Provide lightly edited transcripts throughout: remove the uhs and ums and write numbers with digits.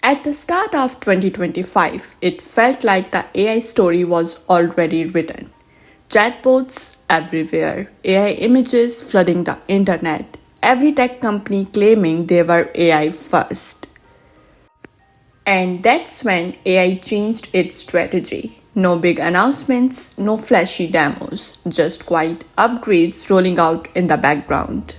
At the start of 2025, it felt like the AI story was already written. Chatbots everywhere, AI images flooding the internet, every tech company claiming they were AI first. And that's when AI changed its strategy. No big announcements, no flashy demos, just quiet upgrades rolling out in the background.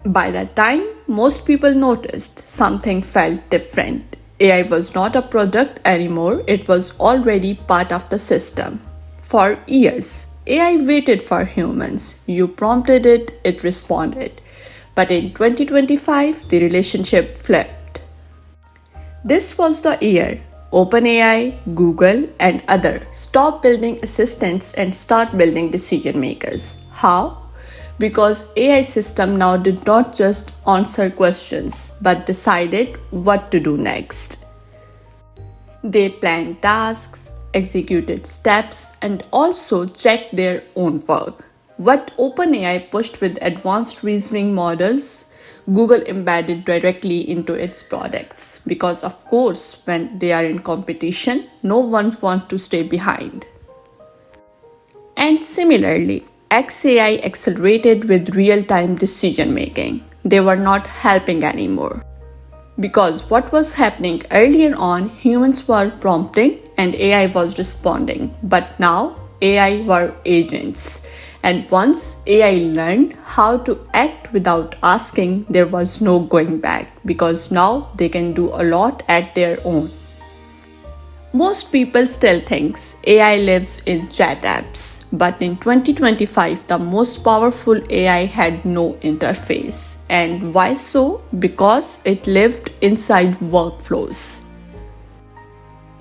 By that time, most people noticed something felt different. AI was not a product anymore, it was already part of the system. For years, AI waited for humans. You prompted it, it responded. But in 2025, the relationship flipped. This was the year OpenAI, Google, and others stopped building assistants and start building decision makers. How? Because AI system now did not just answer questions but decided what to do next. They planned tasks, executed steps, and also checked their own work. What OpenAI pushed with advanced reasoning models, Google embedded directly into its products because, of course, when they are in competition, no one wants to stay behind. And similarly, XAI accelerated with real time decision making. They were not helping anymore. Because what was happening earlier on, humans were prompting and AI was responding. But now, AI were agents. And once AI learned how to act without asking, there was no going back because now they can do a lot at their own. Most people still think AI lives in chat apps, but in 2025, the most powerful AI had no interface. And why so? Because it lived inside workflows.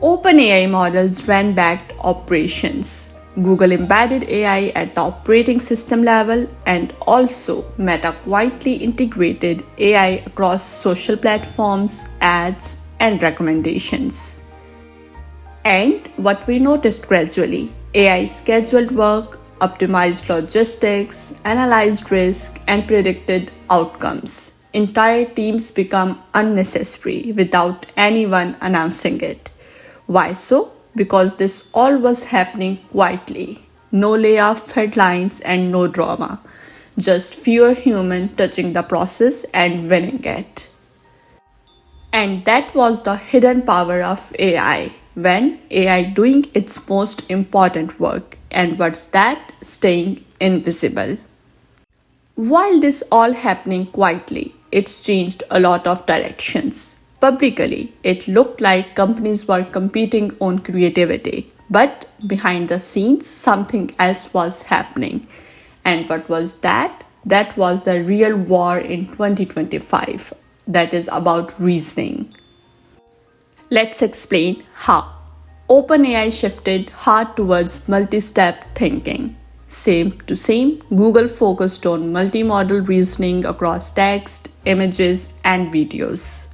OpenAI models ran backed operations. Google embedded AI at the operating system level, and also Meta quietly integrated AI across social platforms, ads, and recommendations. And what we noticed gradually, AI scheduled work, optimized logistics, analyzed risk, and predicted outcomes. Entire teams become unnecessary without anyone announcing it. Why so? Because this all was happening quietly. No layoff headlines and no drama. Just fewer humans touching the process and winning it. And that was the hidden power of AI. When AI doing its most important work. And what's that? Staying invisible. While this all happening quietly, it's changed a lot of directions. Publicly, it looked like companies were competing on creativity. But behind the scenes, something else was happening. And what was that? That was the real war in 2025. That is about reasoning. Let's explain how. OpenAI shifted hard towards multi-step thinking. Same to same, Google focused on multimodal reasoning across text, images, and videos.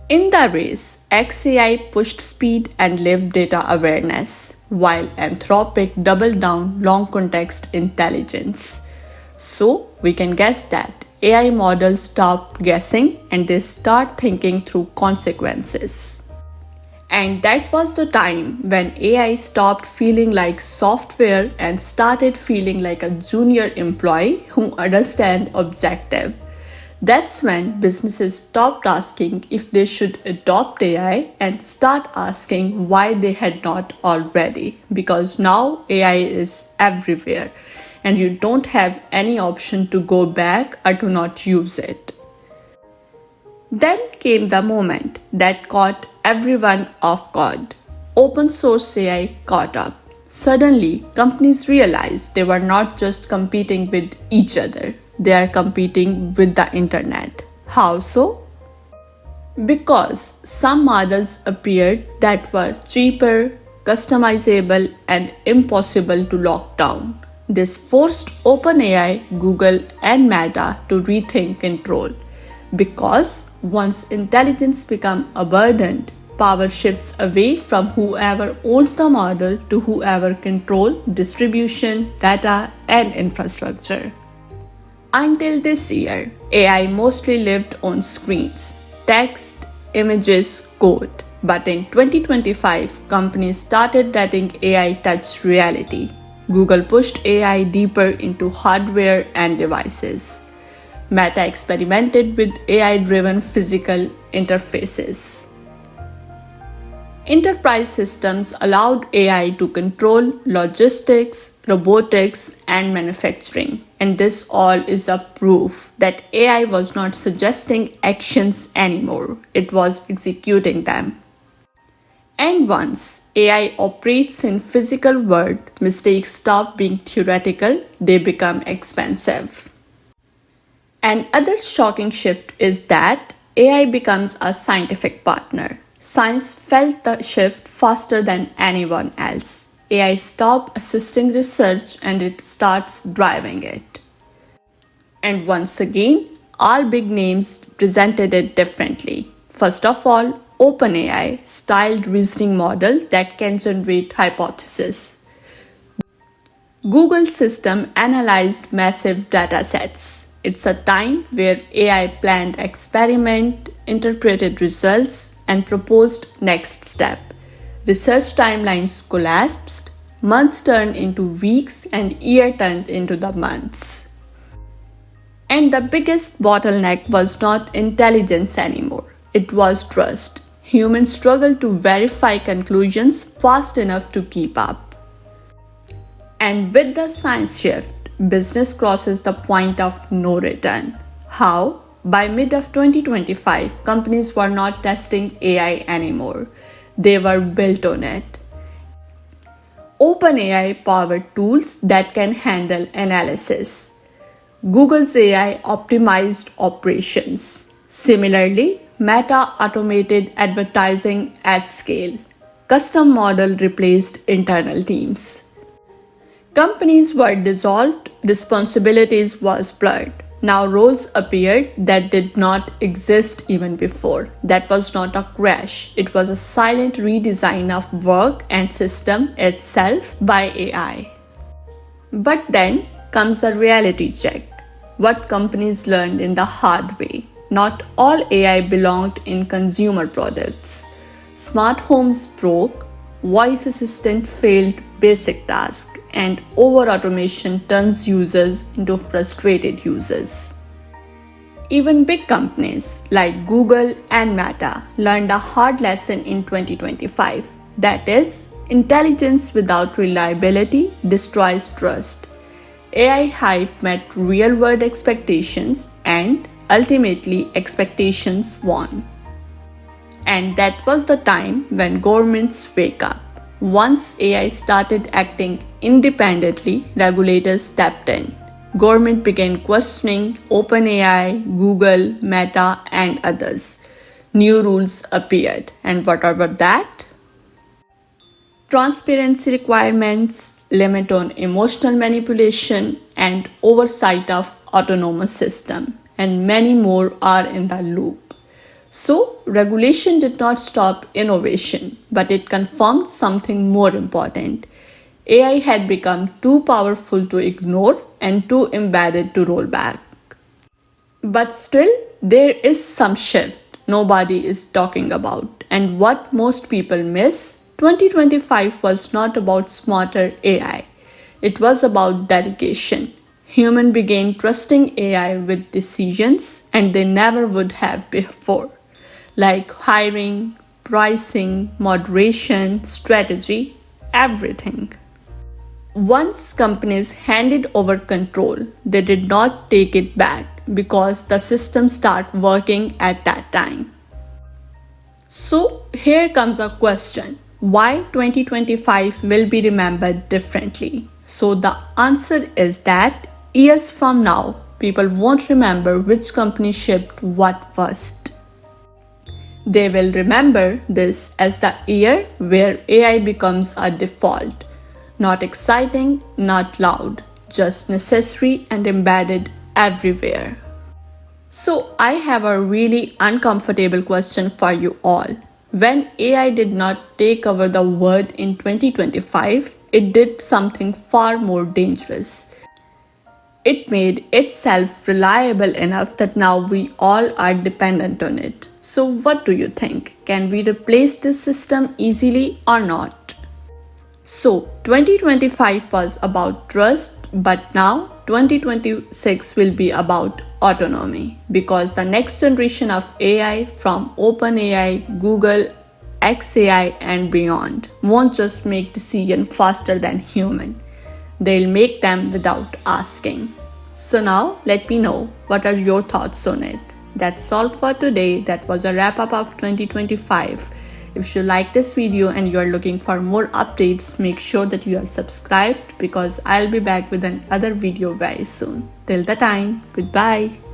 In the race, XAI pushed speed and live data awareness, while Anthropic doubled down long context intelligence. So, we can guess that AI models stop guessing and they start thinking through consequences. And that was the time when AI stopped feeling like software and started feeling like a junior employee who understands objective. That's when businesses stopped asking if they should adopt AI and start asking why they had not already. Because now AI is everywhere and you don't have any option to go back or to not use it. Then came the moment that caught everyone off guard. Open source AI caught up. Suddenly, companies realized they were not just competing with each other, they are competing with the internet. How so? Because some models appeared that were cheaper, customizable, and impossible to lock down. This forced OpenAI, Google, and Meta to rethink control. Because once intelligence becomes a burden, power shifts away from whoever owns the model to whoever controls distribution, data, and infrastructure. Until this year, AI mostly lived on screens, text, images, code. But in 2025, companies started letting AI touch reality. Google pushed AI deeper into hardware and devices. Meta experimented with AI-driven physical interfaces. Enterprise systems allowed AI to control logistics, robotics, and manufacturing. And this all is a proof that AI was not suggesting actions anymore, it was executing them. And once AI operates in physical world, mistakes stop being theoretical, they become expensive. Another shocking shift is that AI becomes a scientific partner. Science felt the shift faster than anyone else. AI stopped assisting research and it starts driving it. And once again, all big names presented it differently. First of all, OpenAI styled reasoning model that can generate hypotheses. Google's system analyzed massive data sets. It's a time where AI planned experiment, interpreted results, and proposed next step. Research timelines collapsed, months turned into weeks, and year turned into the months. And the biggest bottleneck was not intelligence anymore, it was trust. Humans struggle to verify conclusions fast enough to keep up. And with the science shift, business crosses the point of no return. How? By mid of 2025, companies were not testing AI anymore. They were built on it. OpenAI powered tools that can handle analysis. Google's AI optimized operations. Similarly, Meta automated advertising at scale. Custom model replaced internal teams. Companies were dissolved, responsibilities was blurred. Now roles appeared that did not exist even before. That was not a crash. It was a silent redesign of work and system itself by AI. But then comes a reality check. What companies learned in the hard way. Not all AI belonged in consumer products. Smart homes broke, voice assistant failed basic tasks, and over-automation turns users into frustrated users. Even big companies like Google and Meta learned a hard lesson in 2025. That is, intelligence without reliability destroys trust. AI hype met real-world expectations and ultimately expectations won. And that was the time when governments wake up. Once AI started acting independently, regulators stepped in. Government began questioning OpenAI, Google, Meta, and others. New rules appeared. And what about that? Transparency requirements, limit on emotional manipulation, and oversight of autonomous system. And many more are in the loop. So, regulation did not stop innovation, but it confirmed something more important. AI had become too powerful to ignore and too embedded to roll back. But still, there is some shift nobody is talking about. And what most people miss, 2025 was not about smarter AI. It was about delegation. Humans began trusting AI with decisions and they never would have before, like hiring, pricing, moderation, strategy, everything. Once companies handed over control, they did not take it back because the system started working at that time. So here comes a question. Why 2025 will be remembered differently? So the answer is that years from now, people won't remember which company shipped what first. They will remember this as the year where AI becomes a default. Not exciting, not loud, just necessary and embedded everywhere. So, I have a really uncomfortable question for you all. When AI did not take over the world in 2025, it did something far more dangerous. It made itself reliable enough that now we all are dependent on it. So, what do you think? Can we replace this system easily or not? So, 2025 was about trust, but now 2026 will be about autonomy because the next generation of AI from OpenAI, Google, XAI, and beyond won't just make decisions faster than human. They'll make them without asking. So now let me know what are your thoughts on it. That's all for today. That was a wrap up of 2025. If you like this video and you are looking for more updates, make sure that you are subscribed because I'll be back with another video very soon. Till the time, goodbye.